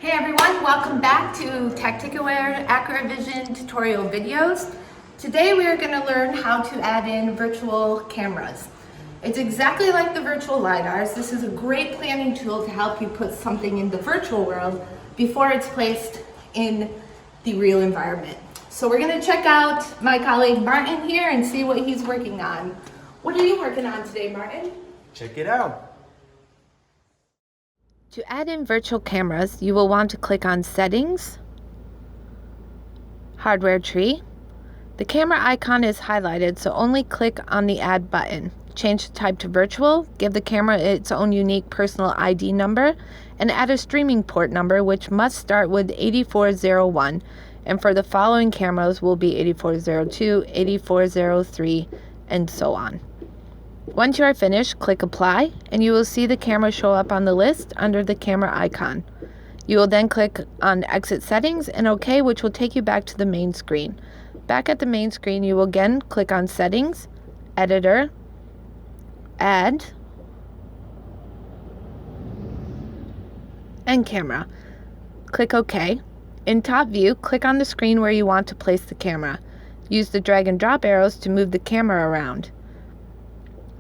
Hey everyone, welcome back to Tacticaware Accur8vision tutorial videos. Today we are going to learn how to add in virtual cameras. It's exactly like the virtual LiDARs. This is a great planning tool to help you put something in the virtual world before it's placed in the real environment. So we're going to check out my colleague Martin here and see what he's working on. What are you working on today, Martin? Check it out. To add in virtual cameras, you will want to click on Settings, Hardware Tree. The camera icon is highlighted, so only click on the Add button. Change the type to virtual, give the camera its own unique personal ID number, and add a streaming port number which must start with 8401, and for the following cameras will be 8402, 8403, and so on. Once you are finished, click Apply, and you will see the camera show up on the list under the camera icon. You will then click on Exit Settings and OK, which will take you back to the main screen. Back at the main screen, you will again click on Settings, Editor, Add, and Camera. Click OK. In top view, click on the screen where you want to place the camera. Use the drag and drop arrows to move the camera around.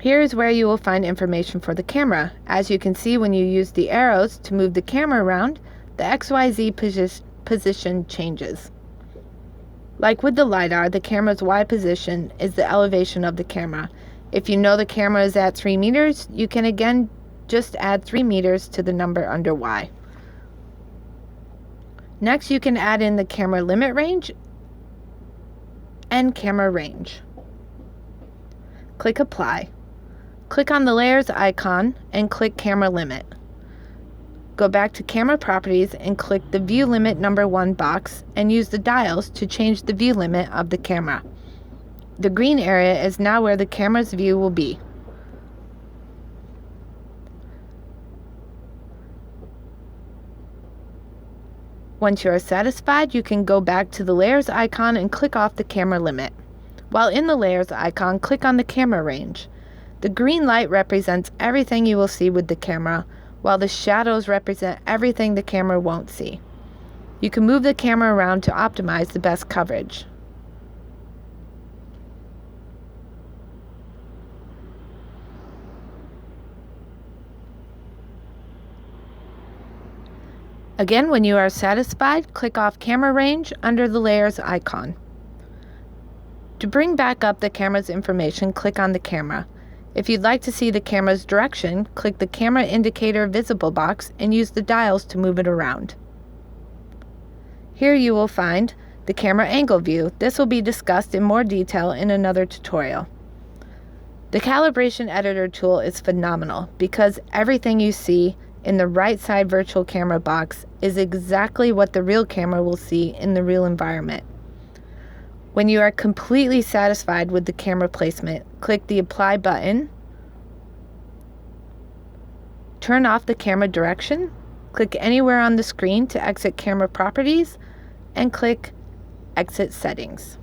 Here is where you will find information for the camera. As you can see, when you use the arrows to move the camera around, the XYZ position changes. Like with the LiDAR, the camera's Y position is the elevation of the camera. If you know the camera is at 3 meters, you can again just add 3 meters to the number under Y. Next, you can add in the camera limit range and camera range. Click Apply. Click on the Layers icon and click Camera Limit. Go back to Camera Properties and click the View Limit number 1 box and use the dials to change the view limit of the camera. The green area is now where the camera's view will be. Once you are satisfied, you can go back to the Layers icon and click off the camera limit. While in the Layers icon, click on the camera range. The green light represents everything you will see with the camera, while the shadows represent everything the camera won't see. You can move the camera around to optimize the best coverage. Again, when you are satisfied, click off Camera Range under the Layers icon. To bring back up the camera's information, click on the camera. If you'd like to see the camera's direction, click the Camera Indicator visible box and use the dials to move it around. Here you will find the camera angle view. This will be discussed in more detail in another tutorial. The Calibration Editor tool is phenomenal because everything you see in the right side virtual camera box is exactly what the real camera will see in the real environment. When you are completely satisfied with the camera placement, click the Apply button, turn off the camera direction, click anywhere on the screen to exit camera properties, and click Exit Settings.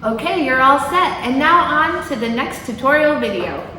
Okay, you're all set, and now on to the next tutorial video.